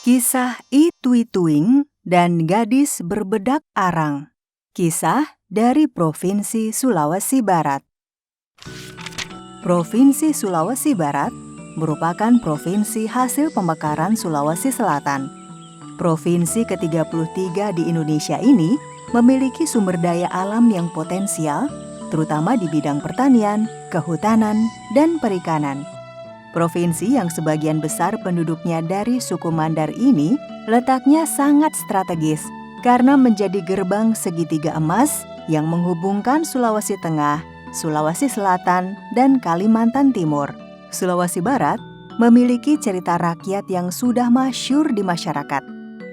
Kisah Itui-Tuing dan Gadis Berbedak Arang. Kisah dari Provinsi Sulawesi Barat. Provinsi Sulawesi Barat merupakan provinsi hasil pemekaran Sulawesi Selatan. Provinsi ke-33 di Indonesia ini memiliki sumber daya alam yang potensial, terutama di bidang pertanian, kehutanan, dan perikanan. Provinsi yang sebagian besar penduduknya dari suku Mandar ini letaknya sangat strategis karena menjadi gerbang segitiga emas yang menghubungkan Sulawesi Tengah, Sulawesi Selatan, dan Kalimantan Timur. Sulawesi Barat memiliki cerita rakyat yang sudah masyhur di masyarakat,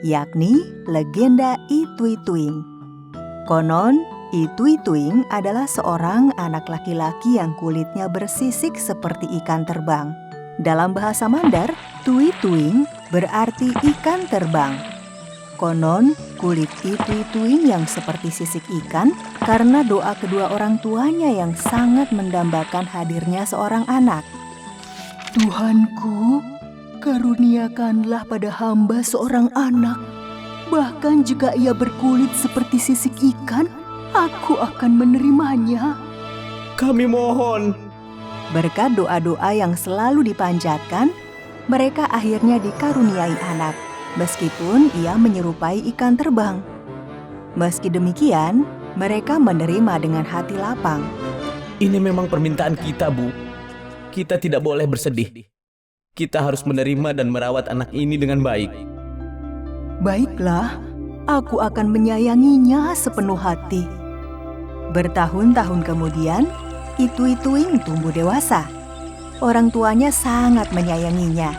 yakni legenda Itui-Tuing. Konon, Itui-Tuing adalah seorang anak laki-laki yang kulitnya bersisik seperti ikan terbang. Dalam bahasa Mandar, Tui-Tuing berarti ikan terbang. Konon, kulit Itui-Tuing yang seperti sisik ikan karena doa kedua orang tuanya yang sangat mendambakan hadirnya seorang anak. Tuhanku, karuniakanlah pada hamba seorang anak. Bahkan jika ia berkulit seperti sisik ikan, aku akan menerimanya. Kami mohon. Berkat doa-doa yang selalu dipanjatkan, mereka akhirnya dikaruniai anak, meskipun ia menyerupai ikan terbang. Meski demikian, mereka menerima dengan hati lapang. Ini memang permintaan kita, Bu. Kita tidak boleh bersedih. Kita harus menerima dan merawat anak ini dengan baik. Baiklah, aku akan menyayanginya sepenuh hati. Bertahun-tahun kemudian, Itui-Tuing tumbuh dewasa. Orang tuanya sangat menyayanginya.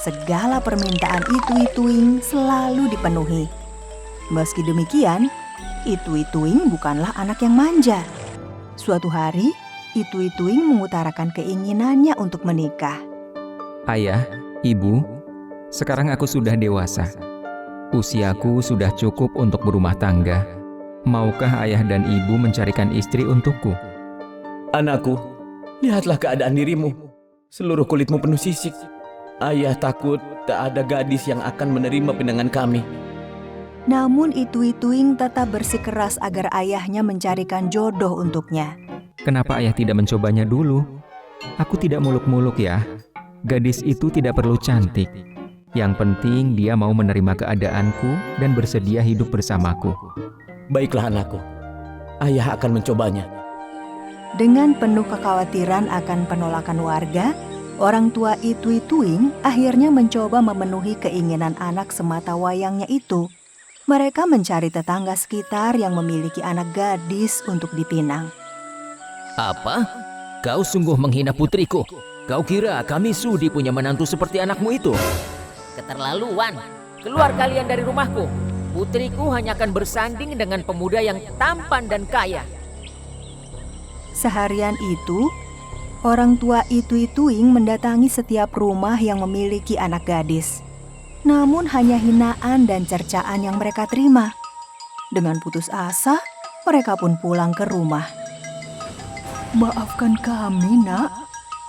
Segala permintaan Itui-Tuing selalu dipenuhi. Meski demikian, Itui-Tuing bukanlah anak yang manja. Suatu hari, Itui-Tuing mengutarakan keinginannya untuk menikah. Ayah, Ibu, sekarang aku sudah dewasa. Usiaku sudah cukup untuk berumah tangga. Maukah ayah dan ibu mencarikan istri untukku? Anakku, lihatlah keadaan dirimu. Seluruh kulitmu penuh sisik. Ayah takut tak ada gadis yang akan menerima pinangan kami. Namun Itui-Tuing tetap bersikeras agar ayahnya mencarikan jodoh untuknya. Kenapa ayah tidak mencobanya dulu? Aku tidak muluk-muluk ya. Gadis itu tidak perlu cantik. Yang penting dia mau menerima keadaanku dan bersedia hidup bersamaku. Baiklah anakku, ayah akan mencobanya. Dengan penuh kekhawatiran akan penolakan warga, orang tua Itui-Tuing akhirnya mencoba memenuhi keinginan anak semata wayangnya itu. Mereka mencari tetangga sekitar yang memiliki anak gadis untuk dipinang. Apa? Kau sungguh menghina putriku. Kau kira kami sudi punya menantu seperti anakmu itu? Keterlaluan. Keluar kalian dari rumahku. Putriku hanya akan bersanding dengan pemuda yang tampan dan kaya. Seharian itu, orang tua Itui-Tuing mendatangi setiap rumah yang memiliki anak gadis. Namun hanya hinaan dan cercaan yang mereka terima. Dengan putus asa, mereka pun pulang ke rumah. Maafkan kami, Nak.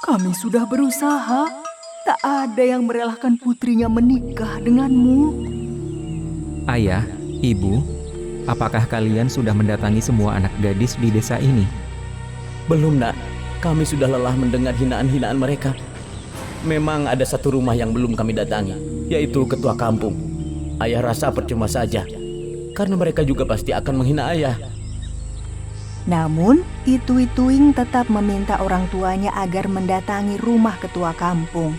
Kami sudah berusaha. Tak ada yang merelakan putrinya menikah denganmu. Ayah, Ibu, apakah kalian sudah mendatangi semua anak gadis di desa ini? Belum, Nak. Kami sudah lelah mendengar hinaan-hinaan mereka. Memang ada satu rumah yang belum kami datangi, yaitu ketua kampung. Ayah rasa percuma saja, karena mereka juga pasti akan menghina ayah. Namun, Itui-Tuing tetap meminta orang tuanya agar mendatangi rumah ketua kampung.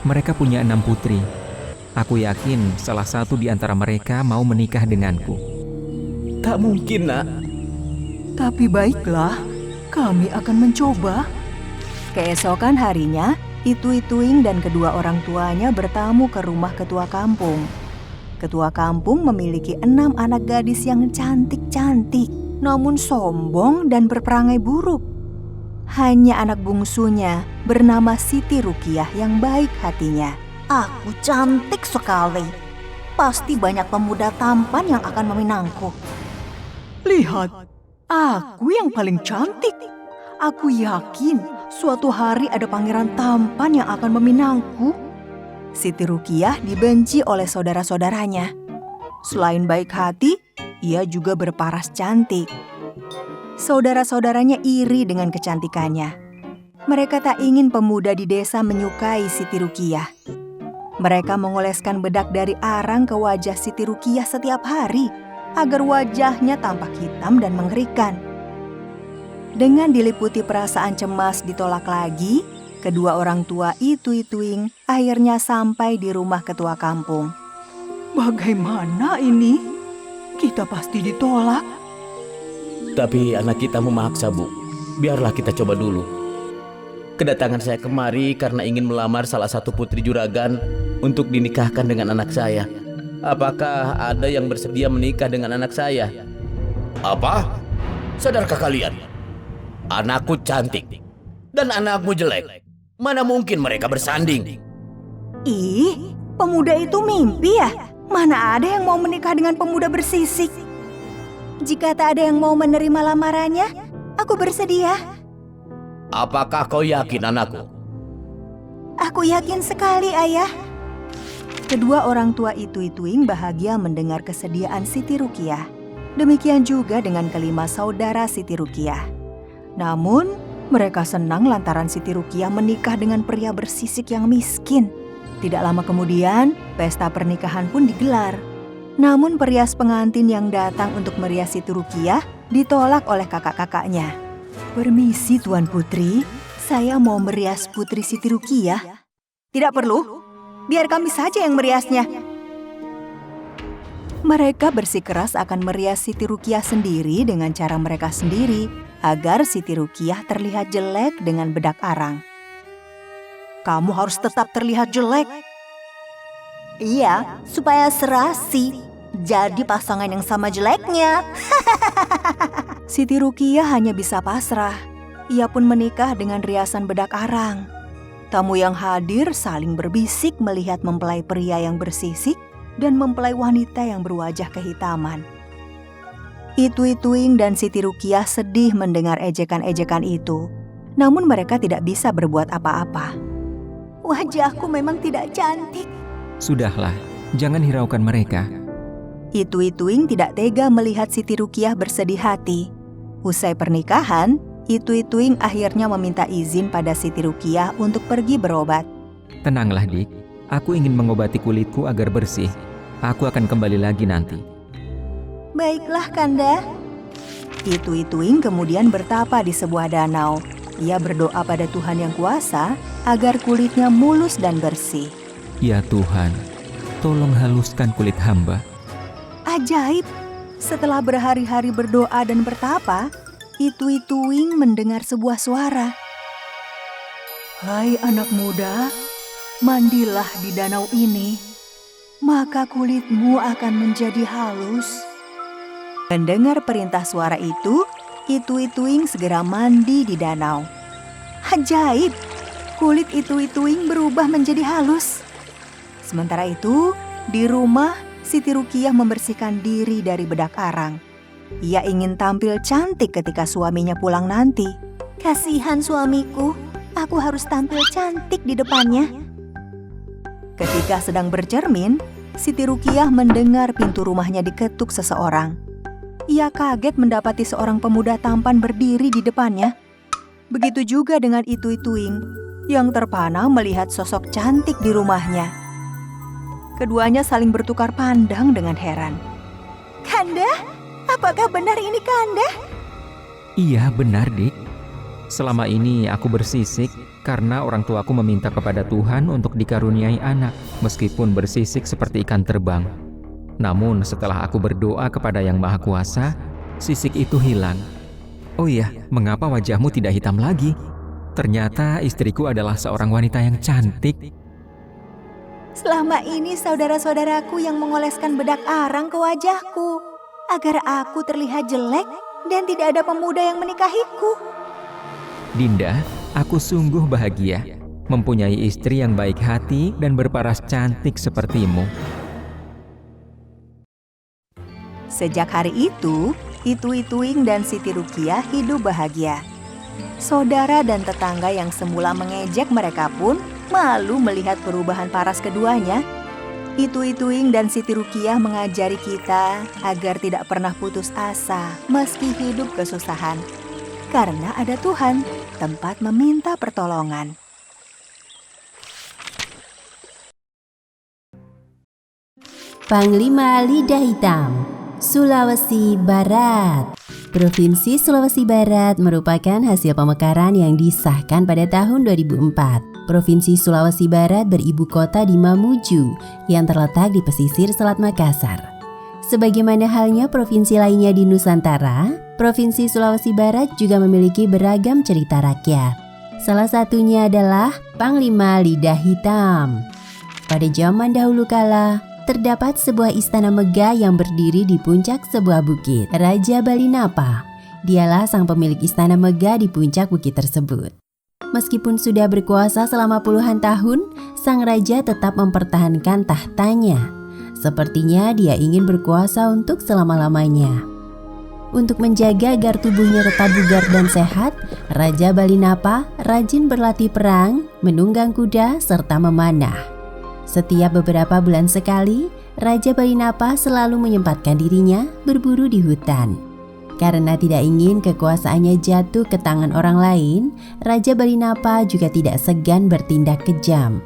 Mereka punya 6 putri. Aku yakin salah satu di antara mereka mau menikah denganku. Tak mungkin, Nak. Tapi baiklah, kami akan mencoba. Keesokan harinya, Itui-Tuing dan kedua orang tuanya bertamu ke rumah ketua kampung. Ketua kampung memiliki 6 anak gadis yang cantik-cantik, namun sombong dan berperangai buruk. Hanya anak bungsunya bernama Siti Rukiah yang baik hatinya. Aku cantik sekali. Pasti banyak pemuda tampan yang akan meminangku. Lihat, aku yang paling cantik. Aku yakin suatu hari ada pangeran tampan yang akan meminangku. Siti Rukiah dibenci oleh saudara-saudaranya. Selain baik hati, ia juga berparas cantik. Saudara-saudaranya iri dengan kecantikannya. Mereka tak ingin pemuda di desa menyukai Siti Rukiah. Mereka mengoleskan bedak dari arang ke wajah Siti Rukiah setiap hari agar wajahnya tampak hitam dan mengerikan. Dengan diliputi perasaan cemas ditolak lagi, kedua orang tua Itui-Tuing akhirnya sampai di rumah ketua kampung. Bagaimana ini? Kita pasti ditolak. Tapi anak kita memaksa, Bu. Biarlah kita coba dulu. Kedatangan saya kemari karena ingin melamar salah satu putri juragan untuk dinikahkan dengan anak saya. Apakah ada yang bersedia menikah dengan anak saya? Apa? Sadarkah kalian? Anakku cantik dan anakmu jelek. Mana mungkin mereka bersanding? Ih, pemuda itu mimpi ya? Mana ada yang mau menikah dengan pemuda bersisik? Jika tak ada yang mau menerima lamarannya, aku bersedia. Apakah kau yakin, anakku? Aku yakin sekali, Ayah. Kedua orang tua Itui-Tuing bahagia mendengar kesediaan Siti Rukiah. Demikian juga dengan kelima saudara Siti Rukiah. Namun, mereka senang lantaran Siti Rukiah menikah dengan pria bersisik yang miskin. Tidak lama kemudian, pesta pernikahan pun digelar. Namun perias pengantin yang datang untuk merias Siti Rukiah ditolak oleh kakak-kakaknya. Permisi Tuan Putri, saya mau merias Putri Siti Rukiah. Tidak perlu, biar kami saja yang meriasnya. Mereka bersikeras akan merias Siti Rukiah sendiri dengan cara mereka sendiri agar Siti Rukiah terlihat jelek dengan bedak arang. Kamu harus tetap terlihat jelek. Iya, supaya serasi. Jadi pasangan yang sama jeleknya. Siti Rukiah hanya bisa pasrah. Ia pun menikah dengan riasan bedak arang. Tamu yang hadir saling berbisik melihat mempelai pria yang bersisik dan mempelai wanita yang berwajah kehitaman. Itui-Tuing dan Siti Rukiah sedih mendengar ejekan-ejekan itu. Namun mereka tidak bisa berbuat apa-apa. Wajahku memang tidak cantik. Sudahlah, jangan hiraukan mereka. Itui-Tuing tidak tega melihat Siti Rukiah bersedih hati. Usai pernikahan, Itui-Tuing akhirnya meminta izin pada Siti Rukiah untuk pergi berobat. Tenanglah, Dik. Aku ingin mengobati kulitku agar bersih. Aku akan kembali lagi nanti. Baiklah, Kanda. Itui-Tuing kemudian bertapa di sebuah danau. Ia berdoa pada Tuhan Yang Kuasa agar kulitnya mulus dan bersih. Ya Tuhan, tolong haluskan kulit hamba. Ajaib, setelah berhari-hari berdoa dan bertapa, Itui-Tuing mendengar sebuah suara. Hai anak muda, mandilah di danau ini, maka kulitmu akan menjadi halus. Mendengar perintah suara itu, Itui-Tuing segera mandi di danau. Ajaib, kulit Itui-Tuing berubah menjadi halus. Sementara itu, di rumah, Siti Rukiah membersihkan diri dari bedak arang. Ia ingin tampil cantik ketika suaminya pulang nanti. Kasihan suamiku, aku harus tampil cantik di depannya. Ketika sedang bercermin, Siti Rukiah mendengar pintu rumahnya diketuk seseorang. Ia kaget mendapati seorang pemuda tampan berdiri di depannya. Begitu juga dengan Itui-Tuing yang terpana melihat sosok cantik di rumahnya. Keduanya saling bertukar pandang dengan heran. Kanda, apakah benar ini Kanda? Iya, benar, Dik. Selama ini aku bersisik karena orang tuaku meminta kepada Tuhan untuk dikaruniai anak, meskipun bersisik seperti ikan terbang. Namun setelah aku berdoa kepada Yang Maha Kuasa, sisik itu hilang. Oh iya, mengapa wajahmu tidak hitam lagi? Ternyata istriku adalah seorang wanita yang cantik. Selama ini saudara-saudaraku yang mengoleskan bedak arang ke wajahku, agar aku terlihat jelek dan tidak ada pemuda yang menikahiku. Dinda, aku sungguh bahagia mempunyai istri yang baik hati dan berparas cantik sepertimu. Sejak hari itu, Itui-Tuing dan Siti Rukiah hidup bahagia. Saudara dan tetangga yang semula mengejek mereka pun malu melihat perubahan paras keduanya. Itu-Ituing dan Siti Rukiah mengajari kita agar tidak pernah putus asa meski hidup kesusahan. Karena ada Tuhan, tempat meminta pertolongan. Panglima Lidah Hitam, Sulawesi Barat. Provinsi Sulawesi Barat merupakan hasil pemekaran yang disahkan pada tahun 2004. Provinsi Sulawesi Barat beribu kota di Mamuju yang terletak di pesisir Selat Makassar. Sebagaimana halnya provinsi lainnya di Nusantara, Provinsi Sulawesi Barat juga memiliki beragam cerita rakyat. Salah satunya adalah Panglima Lidah Hitam. Pada zaman dahulu kala, terdapat sebuah istana megah yang berdiri di puncak sebuah bukit. Raja Balinapa, dialah sang pemilik istana megah di puncak bukit tersebut. Meskipun sudah berkuasa selama puluhan tahun, sang raja tetap mempertahankan tahtanya. Sepertinya dia ingin berkuasa untuk selama-lamanya. Untuk menjaga agar tubuhnya tetap bugar dan sehat, Raja Balinapa rajin berlatih perang, menunggang kuda, serta memanah. Setiap beberapa bulan sekali, Raja Balinapa selalu menyempatkan dirinya berburu di hutan. Karena tidak ingin kekuasaannya jatuh ke tangan orang lain, Raja Balinapa juga tidak segan bertindak kejam.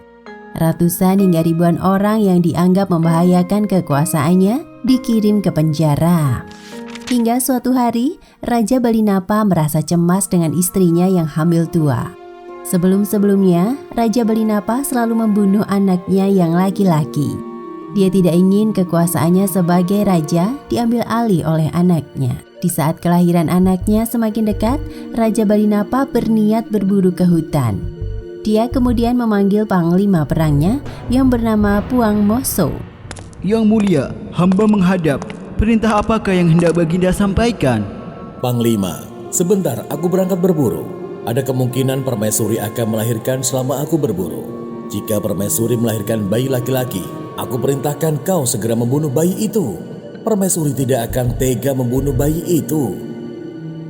Ratusan hingga ribuan orang yang dianggap membahayakan kekuasaannya dikirim ke penjara. Hingga suatu hari, Raja Balinapa merasa cemas dengan istrinya yang hamil tua. Sebelum-sebelumnya, Raja Balinapa selalu membunuh anaknya yang laki-laki. Dia tidak ingin kekuasaannya sebagai raja diambil alih oleh anaknya. Di saat kelahiran anaknya semakin dekat, Raja Balinapa berniat berburu ke hutan. Dia kemudian memanggil panglima perangnya yang bernama Puang Moso. Yang mulia, hamba menghadap. Perintah apakah yang hendak Baginda sampaikan? Panglima, sebentar aku berangkat berburu. Ada kemungkinan permaisuri akan melahirkan selama aku berburu. Jika permaisuri melahirkan bayi laki-laki, aku perintahkan kau segera membunuh bayi itu. Permaisuri tidak akan tega membunuh bayi itu.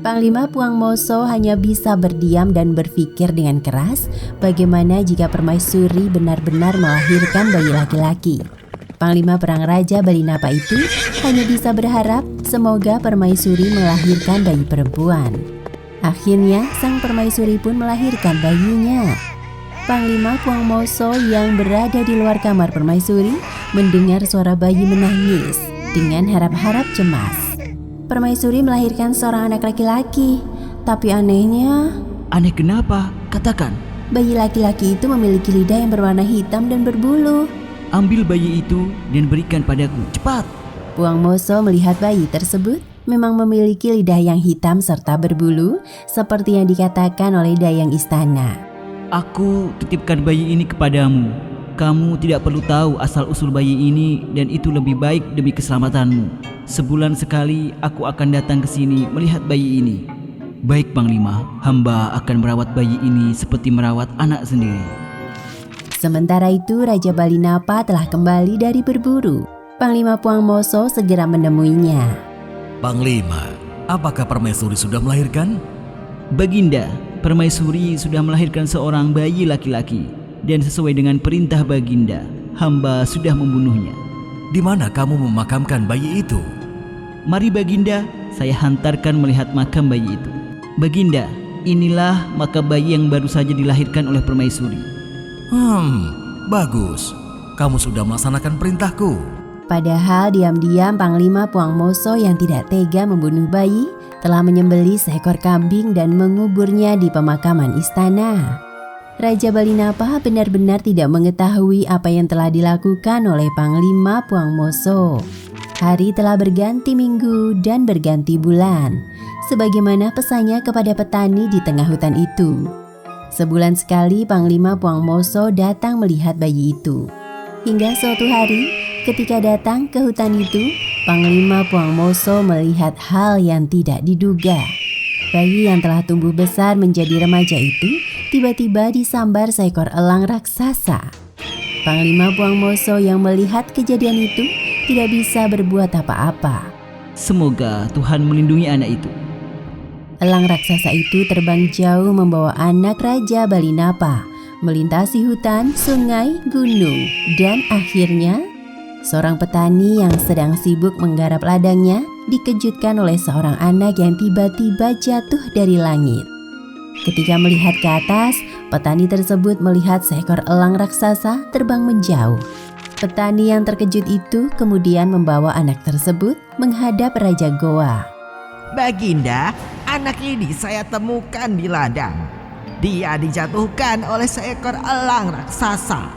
Panglima Puang Moso hanya bisa berdiam dan berpikir dengan keras bagaimana jika permaisuri benar-benar melahirkan bayi laki-laki. Panglima perang Raja Balinapa itu hanya bisa berharap semoga permaisuri melahirkan bayi perempuan. Akhirnya, sang permaisuri pun melahirkan bayinya. Panglima Puang Moso yang berada di luar kamar permaisuri mendengar suara bayi menangis dengan harap-harap cemas. Permaisuri melahirkan seorang anak laki-laki, tapi anehnya... Aneh kenapa? Katakan. Bayi laki-laki itu memiliki lidah yang berwarna hitam dan berbulu. Ambil bayi itu dan berikan padaku, cepat. Puang Moso melihat bayi tersebut memang memiliki lidah yang hitam serta berbulu, seperti yang dikatakan oleh dayang istana. Aku titipkan bayi ini kepadamu. Kamu tidak perlu tahu asal-usul bayi ini dan itu lebih baik demi keselamatanmu. Sebulan sekali aku akan datang ke sini melihat bayi ini. Baik Panglima, hamba akan merawat bayi ini seperti merawat anak sendiri. Sementara itu Raja Balinapa telah kembali dari berburu. Panglima Puang Moso segera menemuinya. Panglima, apakah permaisuri sudah melahirkan? Baginda, permaisuri sudah melahirkan seorang bayi laki-laki dan sesuai dengan perintah Baginda, hamba sudah membunuhnya. Di mana kamu memakamkan bayi itu? Mari Baginda, saya hantarkan melihat makam bayi itu. Baginda, inilah makam bayi yang baru saja dilahirkan oleh permaisuri. Bagus. Kamu sudah melaksanakan perintahku. Padahal diam-diam Panglima Puang Moso yang tidak tega membunuh bayi telah menyembelih seekor kambing dan menguburnya di pemakaman istana. Raja Balinapa benar-benar tidak mengetahui apa yang telah dilakukan oleh Panglima Puang Moso. Hari telah berganti minggu dan berganti bulan, sebagaimana pesannya kepada petani di tengah hutan itu. Sebulan sekali Panglima Puang Moso datang melihat bayi itu. Hingga suatu hari, ketika datang ke hutan itu, Panglima Puang Moso melihat hal yang tidak diduga. Bayi yang telah tumbuh besar menjadi remaja itu tiba-tiba disambar seekor elang raksasa. Panglima Puang Moso yang melihat kejadian itu tidak bisa berbuat apa-apa. Semoga Tuhan melindungi anak itu. Elang raksasa itu terbang jauh membawa anak Raja Balinapa melintasi hutan, sungai, gunung, dan akhirnya seorang petani yang sedang sibuk menggarap ladangnya dikejutkan oleh seorang anak yang tiba-tiba jatuh dari langit. Ketika melihat ke atas, petani tersebut melihat seekor elang raksasa terbang menjauh. Petani yang terkejut itu kemudian membawa anak tersebut menghadap Raja Goa. Baginda, anak ini saya temukan di ladang. Dia dijatuhkan oleh seekor elang raksasa.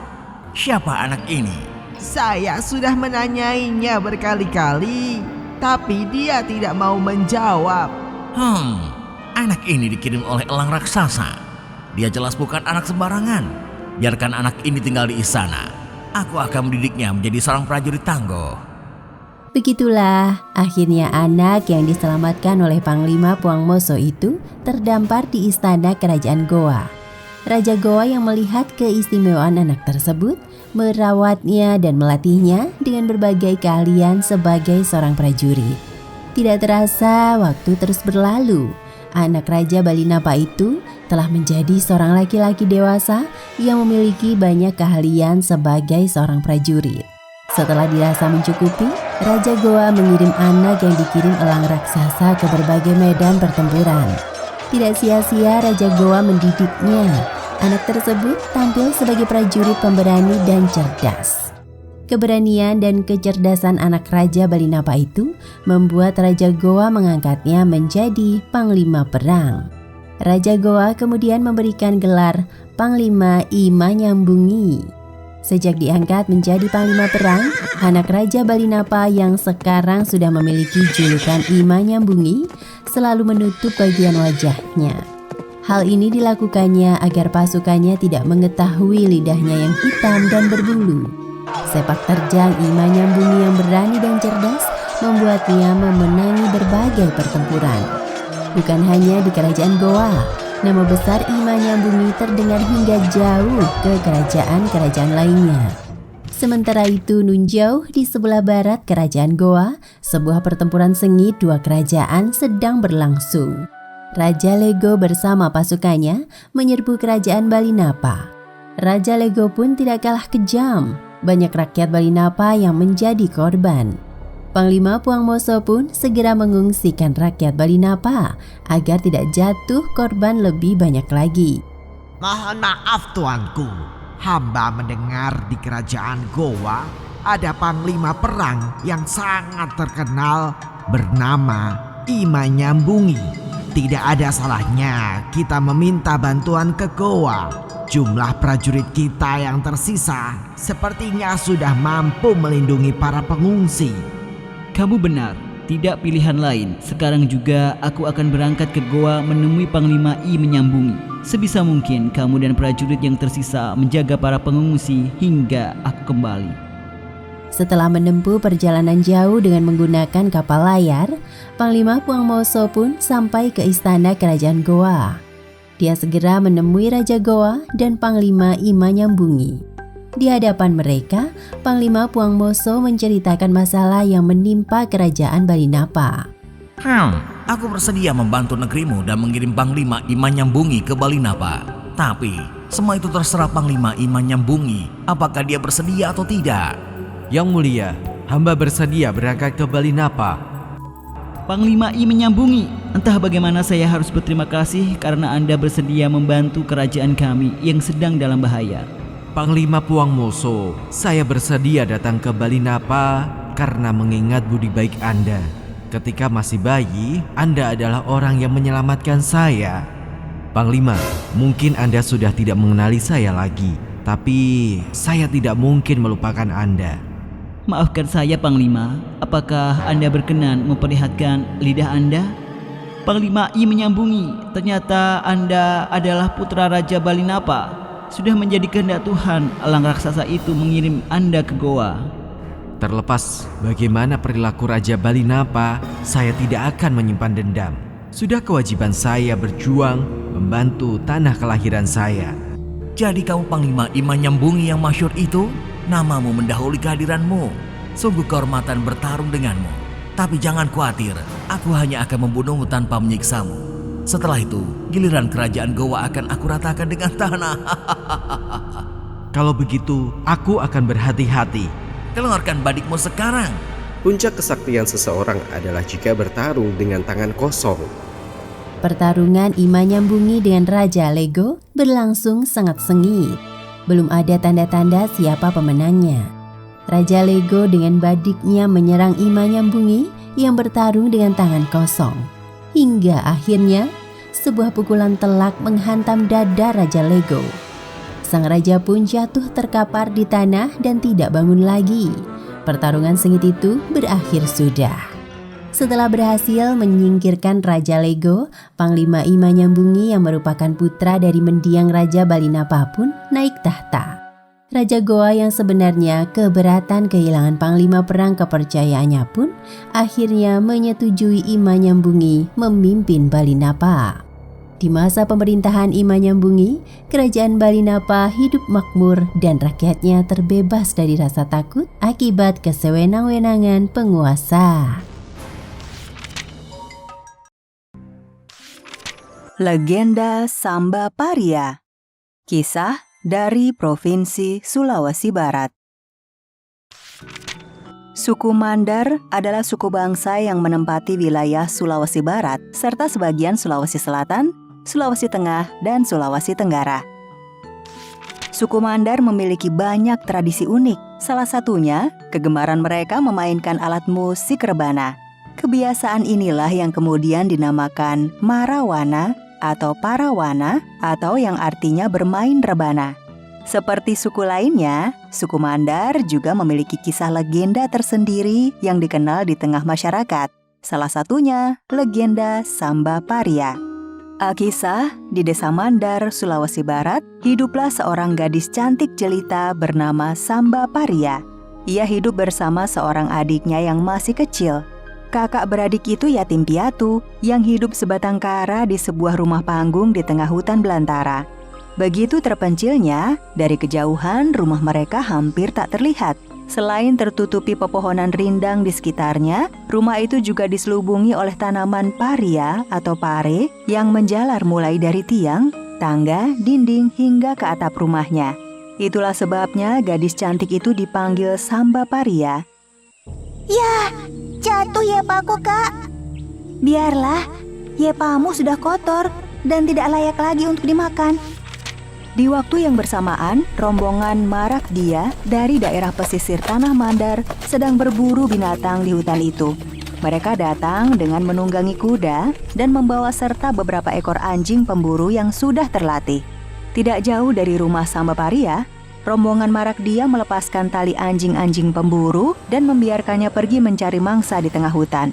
Siapa anak ini? Saya sudah menanyainya berkali-kali, tapi dia tidak mau menjawab. Anak ini dikirim oleh elang raksasa. Dia jelas bukan anak sembarangan. Biarkan anak ini tinggal di istana. Aku akan mendidiknya menjadi seorang prajurit tangguh. Begitulah akhirnya anak yang diselamatkan oleh Panglima Puang Moso itu terdampar di istana kerajaan Goa. Raja Goa yang melihat keistimewaan anak tersebut merawatnya dan melatihnya dengan berbagai keahlian sebagai seorang prajurit. Tidak terasa waktu terus berlalu. Anak Raja Balinapa itu telah menjadi seorang laki-laki dewasa yang memiliki banyak keahlian sebagai seorang prajurit. Setelah dirasa mencukupi, Raja Goa mengirim anak yang dikirim elang raksasa ke berbagai medan pertempuran. Tidak sia-sia Raja Goa mendidiknya. Anak tersebut tampil sebagai prajurit pemberani dan cerdas. Keberanian dan kecerdasan anak Raja Balinapa itu membuat Raja Goa mengangkatnya menjadi Panglima Perang. Raja Goa kemudian memberikan gelar Panglima I Manyambungi. Sejak diangkat menjadi Panglima Perang, anak Raja Balinapa yang sekarang sudah memiliki julukan I Manyambungi selalu menutup bagian wajahnya. Hal ini dilakukannya agar pasukannya tidak mengetahui lidahnya yang hitam dan berbulu. Sepak terjang I Manyambungi yang berani dan cerdas membuatnya memenangi berbagai pertempuran. Bukan hanya di kerajaan Goa, nama besar I Manyambungi terdengar hingga jauh ke kerajaan-kerajaan lainnya. Sementara itu nun jauh di sebelah barat kerajaan Goa, sebuah pertempuran sengit dua kerajaan sedang berlangsung. Raja Lego bersama pasukannya menyerbu kerajaan Balinapa. Raja Lego pun tidak kalah kejam. Banyak rakyat Balinapa yang menjadi korban. Panglima Puang Moso pun segera mengungsikan rakyat Balinapa agar tidak jatuh korban lebih banyak lagi. Mohon maaf tuanku, hamba mendengar di kerajaan Goa ada panglima perang yang sangat terkenal bernama I Manyambungi. Tidak ada salahnya kita meminta bantuan ke Goa. Jumlah prajurit kita yang tersisa sepertinya sudah mampu melindungi para pengungsi. Kamu benar, tidak pilihan lain. Sekarang juga aku akan berangkat ke Goa menemui Panglima I Menyambungi. Sebisa mungkin kamu dan prajurit yang tersisa menjaga para pengungsi hingga aku kembali. Setelah menempuh perjalanan jauh dengan menggunakan kapal layar, Panglima Puang Moso pun sampai ke istana kerajaan Goa. Dia segera menemui Raja Goa dan Panglima I Manyambungi. Di hadapan mereka, Panglima Puang Moso menceritakan masalah yang menimpa kerajaan Balinapa. Aku bersedia membantu negerimu dan mengirim Panglima I Manyambungi ke Balinapa. Tapi semua itu terserah Panglima I Manyambungi, apakah dia bersedia atau tidak. Yang mulia, hamba bersedia berangkat ke Balinapa. Panglima I Menyambungi, entah bagaimana saya harus berterima kasih karena Anda bersedia membantu kerajaan kami yang sedang dalam bahaya. Panglima Puang Moso, saya bersedia datang ke Balinapa karena mengingat budi baik Anda. Ketika masih bayi, Anda adalah orang yang menyelamatkan saya. Panglima, mungkin Anda sudah tidak mengenali saya lagi, tapi saya tidak mungkin melupakan Anda. Maafkan saya Panglima, apakah Anda berkenan memperlihatkan lidah Anda? Panglima I Menyambungi, ternyata Anda adalah putra Raja Balinapa. Sudah menjadi kehendak Tuhan, elang raksasa itu mengirim Anda ke Goa. Terlepas bagaimana perilaku Raja Balinapa, saya tidak akan menyimpan dendam. Sudah kewajiban saya berjuang membantu tanah kelahiran saya. Jadi kamu Panglima I Manyambungi yang masyhur itu? Namamu mendahului kehadiranmu. Sungguh kehormatan bertarung denganmu. Tapi jangan khawatir, aku hanya akan membunuhmu tanpa menyiksamu. Setelah itu, giliran kerajaan Goa akan aku ratakan dengan tanah. Kalau begitu, aku akan berhati-hati. Keluarkan badikmu sekarang. Puncak kesaktian seseorang adalah jika bertarung dengan tangan kosong. Pertarungan Ima Nyambungi dengan Raja Lego berlangsung sangat sengit. Belum ada tanda-tanda siapa pemenangnya. Raja Lego dengan badiknya menyerang Ima Nyambungi yang bertarung dengan tangan kosong. Hingga akhirnya sebuah pukulan telak menghantam dada Raja Lego. Sang raja pun jatuh terkapar di tanah dan tidak bangun lagi. Pertarungan sengit itu berakhir sudah. Setelah berhasil menyingkirkan Raja Lego, Panglima Ima Nyambungi yang merupakan putra dari mendiang Raja Balinapa pun naik tahta. Raja Goa yang sebenarnya keberatan kehilangan panglima perang kepercayaannya pun akhirnya menyetujui Ima Nyambungi memimpin Balinapa. Di masa pemerintahan Ima Nyambungi, kerajaan Balinapa hidup makmur dan rakyatnya terbebas dari rasa takut akibat kesewenang-wenangan penguasa. Legenda Samba Paria. Kisah dari Provinsi Sulawesi Barat. Suku Mandar adalah suku bangsa yang menempati wilayah Sulawesi Barat serta sebagian Sulawesi Selatan, Sulawesi Tengah, dan Sulawesi Tenggara. Suku Mandar memiliki banyak tradisi unik. Salah satunya, kegemaran mereka memainkan alat musik rebana. Kebiasaan inilah yang kemudian dinamakan Marawana atau Parawana atau yang artinya bermain rebana. Seperti suku lainnya, suku Mandar juga memiliki kisah legenda tersendiri yang dikenal di tengah masyarakat. Salah satunya, legenda Samba Paria. Alkisah, di Desa Mandar, Sulawesi Barat, hiduplah seorang gadis cantik jelita bernama Samba Paria. Ia hidup bersama seorang adiknya yang masih kecil. Kakak beradik itu yatim piatu yang hidup sebatang kara di sebuah rumah panggung di tengah hutan belantara. Begitu terpencilnya, dari kejauhan rumah mereka hampir tak terlihat. Selain tertutupi pepohonan rindang di sekitarnya, rumah itu juga diselubungi oleh tanaman paria atau pare yang menjalar mulai dari tiang, tangga, dinding hingga ke atap rumahnya. Itulah sebabnya gadis cantik itu dipanggil Samba Paria. Ya, jatuh yepaku, Kak. Biarlah, yepamu sudah kotor dan tidak layak lagi untuk dimakan. Di waktu yang bersamaan, rombongan Marakdia dari daerah pesisir Tanah Mandar sedang berburu binatang di hutan itu. Mereka datang dengan menunggangi kuda dan membawa serta beberapa ekor anjing pemburu yang sudah terlatih. Tidak jauh dari rumah Samba Paria, rombongan Marakdia melepaskan tali anjing-anjing pemburu dan membiarkannya pergi mencari mangsa di tengah hutan.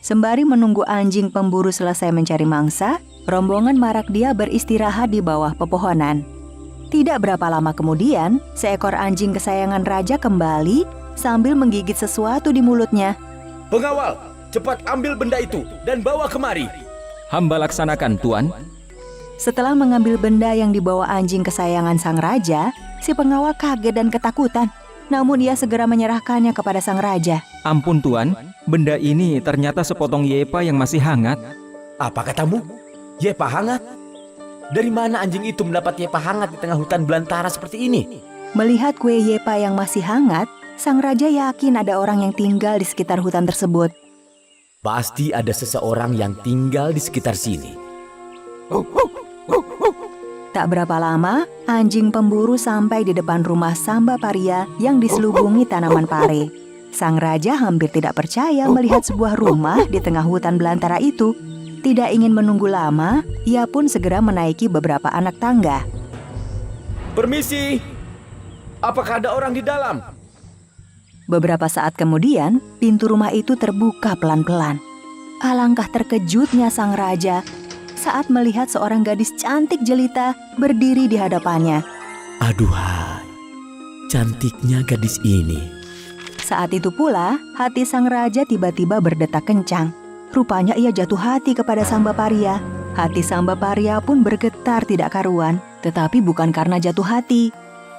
Sembari menunggu anjing pemburu selesai mencari mangsa, rombongan Marakdia beristirahat di bawah pepohonan. Tidak berapa lama kemudian, seekor anjing kesayangan raja kembali sambil menggigit sesuatu di mulutnya. Pengawal, cepat ambil benda itu dan bawa kemari. Hamba laksanakan, Tuan. Setelah mengambil benda yang dibawa anjing kesayangan sang raja, si pengawal kaget dan ketakutan. Namun ia segera menyerahkannya kepada sang raja. Ampun, Tuan. Benda ini ternyata sepotong yepa yang masih hangat. Apa katamu? Yepa hangat? Dari mana anjing itu mendapat yepa hangat di tengah hutan belantara seperti ini? Melihat kue yepa yang masih hangat, sang raja yakin ada orang yang tinggal di sekitar hutan tersebut. Pasti ada seseorang yang tinggal di sekitar sini. Tak berapa lama, anjing pemburu sampai di depan rumah Samba Paria yang diselubungi tanaman pare. Sang raja hampir tidak percaya melihat sebuah rumah di tengah hutan belantara itu. Tidak ingin menunggu lama, ia pun segera menaiki beberapa anak tangga. Permisi, apakah ada orang di dalam? Beberapa saat kemudian, pintu rumah itu terbuka pelan-pelan. Alangkah terkejutnya sang raja saat melihat seorang gadis cantik jelita berdiri di hadapannya. Aduhai, cantiknya gadis ini. Saat itu pula, hati sang raja tiba-tiba berdetak kencang. Rupanya ia jatuh hati kepada Samba Paria. Hati Samba Paria pun bergetar tidak karuan, tetapi bukan karena jatuh hati,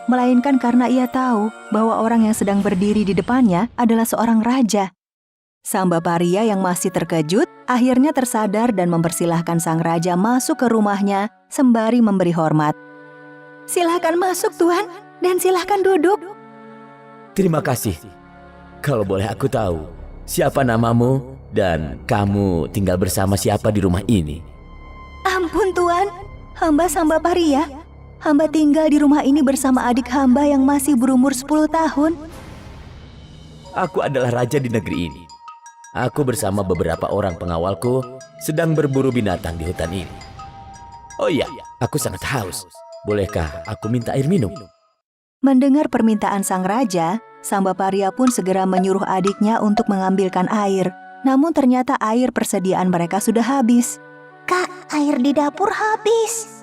melainkan karena ia tahu bahwa orang yang sedang berdiri di depannya adalah seorang raja. Samba Paria yang masih terkejut akhirnya tersadar dan mempersilahkan sang raja masuk ke rumahnya sembari memberi hormat. Silahkan masuk, Tuan, dan silahkan duduk. Terima kasih. Kalau boleh aku tahu, siapa namamu dan kamu tinggal bersama siapa di rumah ini? Ampun, Tuan. Hamba Samba Paria. Hamba tinggal di rumah ini bersama adik hamba yang masih berumur 10 tahun. Aku adalah raja di negeri ini. Aku bersama beberapa orang pengawalku sedang berburu binatang di hutan ini. Oh iya, aku sangat haus. Bolehkah aku minta air minum? Mendengar permintaan sang raja, Samba Paria pun segera menyuruh adiknya untuk mengambilkan air. Namun ternyata air persediaan mereka sudah habis. Kak, air di dapur habis.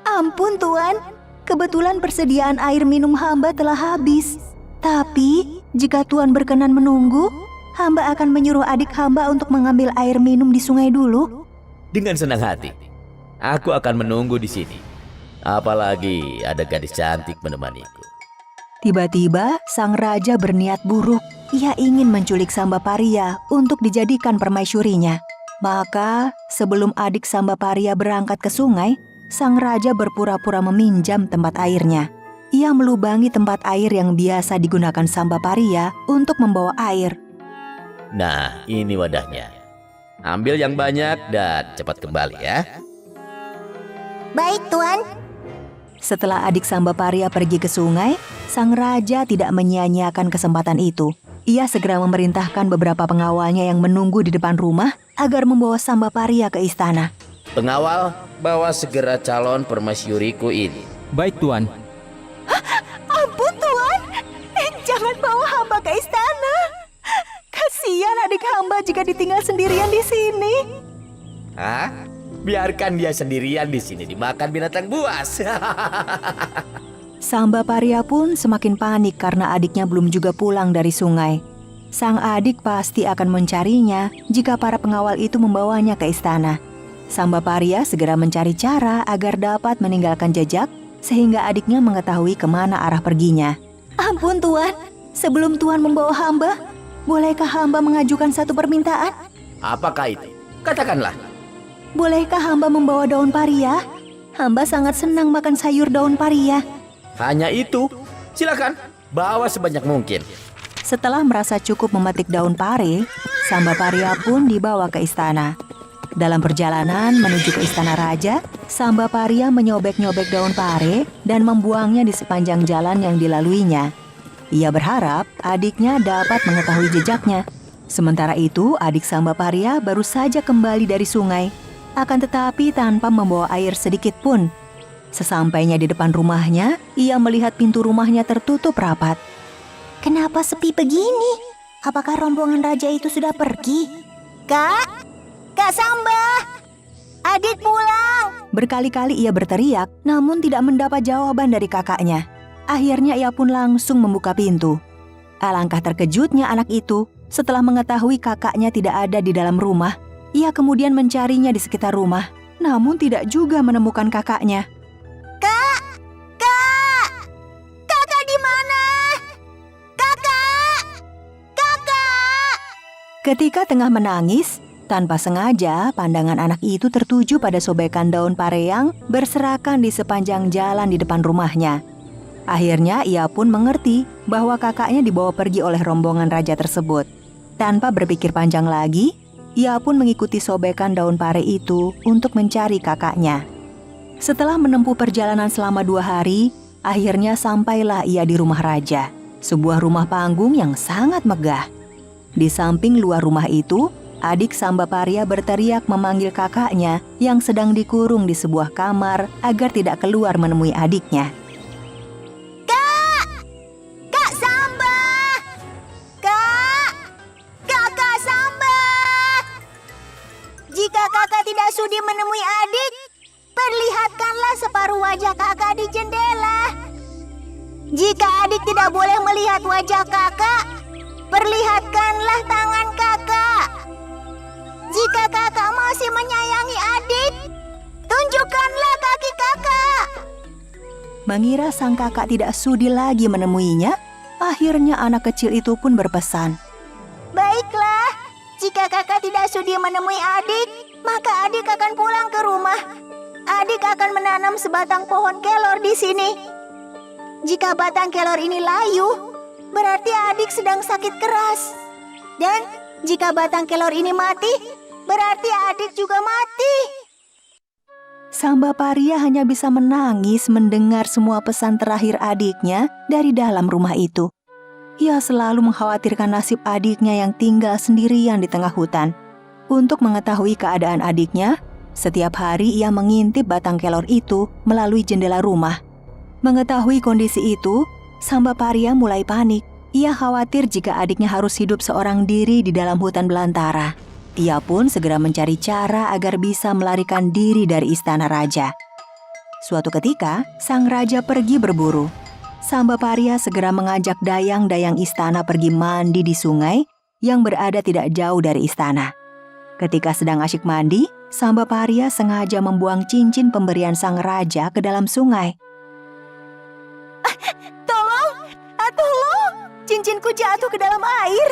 Ampun, Tuan. Kebetulan persediaan air minum hamba telah habis. Tapi, jika Tuan berkenan menunggu, hamba akan menyuruh adik hamba untuk mengambil air minum di sungai dulu. Dengan senang hati. Aku akan menunggu di sini. Apalagi ada gadis cantik menemaniku. Tiba-tiba, sang raja berniat buruk. Ia ingin menculik Samba Paria untuk dijadikan permaisurinya. Maka, sebelum adik Samba Paria berangkat ke sungai, sang raja berpura-pura meminjam tempat airnya. Ia melubangi tempat air yang biasa digunakan Samba Paria untuk membawa air. Nah, ini wadahnya. Ambil yang banyak dan cepat kembali ya. Baik, Tuan. Setelah adik Samba Paria pergi ke sungai, sang raja tidak menyia-nyiakan kesempatan itu. Ia segera memerintahkan beberapa pengawalnya yang menunggu di depan rumah agar membawa Samba Paria ke istana. Pengawal, bawa segera calon permaisuriku ini. Baik, Tuan. Ampun, Tuan. Jangan bawa hamba ke istana. Kasihan adik hamba jika ditinggal sendirian di sini. Hah? Biarkan dia sendirian di sini dimakan binatang buas. Samba Paria pun semakin panik karena adiknya belum juga pulang dari sungai. Sang adik pasti akan mencarinya jika para pengawal itu membawanya ke istana. Samba Paria segera mencari cara agar dapat meninggalkan jejak sehingga adiknya mengetahui kemana arah perginya. Ampun, Tuan. Sebelum Tuan membawa hamba, bolehkah hamba mengajukan satu permintaan? Apakah itu? Katakanlah. Bolehkah hamba membawa daun paria? Hamba sangat senang makan sayur daun paria. Hanya itu? Silakan, bawa sebanyak mungkin. Setelah merasa cukup memetik daun pare, Samba Paria pun dibawa ke istana. Dalam perjalanan menuju ke istana raja, Samba Paria menyobek-nyobek daun pare dan membuangnya di sepanjang jalan yang dilaluinya. Ia berharap adiknya dapat mengetahui jejaknya. Sementara itu, adik Samba Paria baru saja kembali dari sungai, akan tetapi tanpa membawa air sedikit pun. Sesampainya di depan rumahnya, ia melihat pintu rumahnya tertutup rapat. Kenapa sepi begini? Apakah rombongan raja itu sudah pergi? Kak! Kak Samba! Adik pulang! Berkali-kali ia berteriak, namun tidak mendapat jawaban dari kakaknya. Akhirnya ia pun langsung membuka pintu. Alangkah terkejutnya anak itu setelah mengetahui kakaknya tidak ada di dalam rumah. Ia kemudian mencarinya di sekitar rumah, namun tidak juga menemukan kakaknya. Kak! Kak! Kakak di mana? Kakak! Kakak! Ketika tengah menangis, tanpa sengaja pandangan anak itu tertuju pada sobekan daun pare yang berserakan di sepanjang jalan di depan rumahnya. Akhirnya ia pun mengerti bahwa kakaknya dibawa pergi oleh rombongan raja tersebut. Tanpa berpikir panjang lagi, ia pun mengikuti sobekan daun pare itu untuk mencari kakaknya. Setelah menempuh perjalanan selama 2 hari, akhirnya sampailah ia di rumah raja, sebuah rumah panggung yang sangat megah. Di samping luar rumah itu, adik Samba Paria berteriak memanggil kakaknya yang sedang dikurung di sebuah kamar agar tidak keluar menemui adiknya. Kak! Kak Samba! Kak! Kakak Samba! Jika kakak tidak sudi menemui adik, perlihatkanlah separuh wajah kakak di jendela. Jika adik tidak boleh melihat wajah kakak, perlihatkanlah tangan kakak. Jika kakak masih menyayangi adik, tunjukkanlah kaki kakak. Mengira sang kakak tidak sudi lagi menemuinya, akhirnya anak kecil itu pun berpesan. Baiklah, jika kakak tidak sudi menemui adik, maka adik akan pulang ke rumah. adik akan menanam sebatang pohon kelor di sini. Jika batang kelor ini layu, berarti adik sedang sakit keras. Dan jika batang kelor ini mati, berarti adik juga mati. Samba Paria hanya bisa menangis mendengar semua pesan terakhir adiknya dari dalam rumah itu. Ia selalu mengkhawatirkan nasib adiknya yang tinggal sendirian di tengah hutan. Untuk mengetahui keadaan adiknya, setiap hari ia mengintip batang kelor itu melalui jendela rumah. Mengetahui kondisi itu, Samba Paria mulai panik. Ia khawatir jika adiknya harus hidup seorang diri di dalam hutan belantara. Ia pun segera mencari cara agar bisa melarikan diri dari istana raja. Suatu ketika, sang raja pergi berburu. Samba Paria segera mengajak dayang-dayang istana pergi mandi di sungai yang berada tidak jauh dari istana. Ketika sedang asyik mandi, Samba Paria sengaja membuang cincin pemberian sang raja ke dalam sungai. Tolong, cincinku jatuh ke dalam air.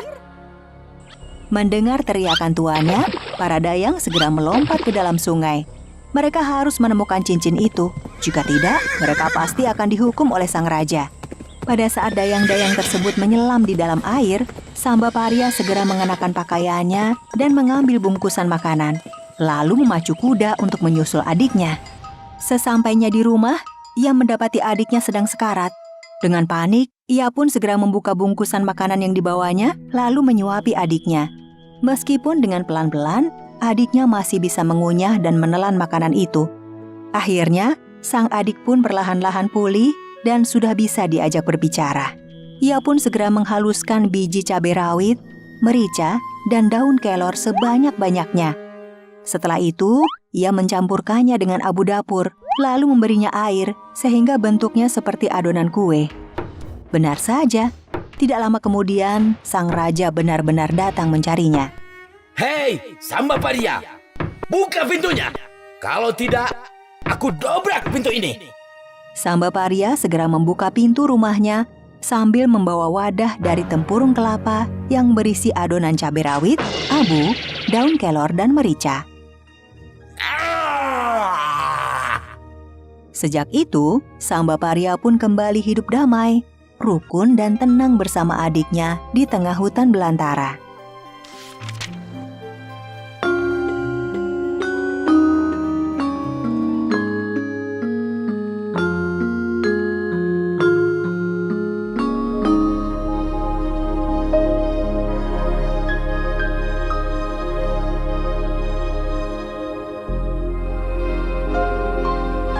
Mendengar teriakan tuannya, para dayang segera melompat ke dalam sungai. Mereka harus menemukan cincin itu. Jika tidak, mereka pasti akan dihukum oleh sang raja. Pada saat dayang-dayang tersebut menyelam di dalam air, Samba Paria segera mengenakan pakaiannya dan mengambil bungkusan makanan, lalu memacu kuda untuk menyusul adiknya. Sesampainya di rumah, ia mendapati adiknya sedang sekarat. Dengan panik, ia pun segera membuka bungkusan makanan yang dibawanya, lalu menyuapi adiknya. Meskipun dengan pelan-pelan, adiknya masih bisa mengunyah dan menelan makanan itu. Akhirnya, sang adik pun perlahan-lahan pulih dan sudah bisa diajak berbicara. Ia pun segera menghaluskan biji cabai rawit, merica, dan daun kelor sebanyak-banyaknya. Setelah itu, ia mencampurkannya dengan abu dapur, lalu memberinya air sehingga bentuknya seperti adonan kue. Benar saja, tidak lama kemudian sang raja benar-benar datang mencarinya. Hei, Samba Paria, buka pintunya. Kalau tidak, aku dobrak pintu ini. Samba Paria segera membuka pintu rumahnya sambil membawa wadah dari tempurung kelapa yang berisi adonan cabai rawit, abu, daun kelor, dan merica. Sejak itu, Samba Paria pun kembali hidup damai, rukun dan tenang bersama adiknya di tengah hutan belantara.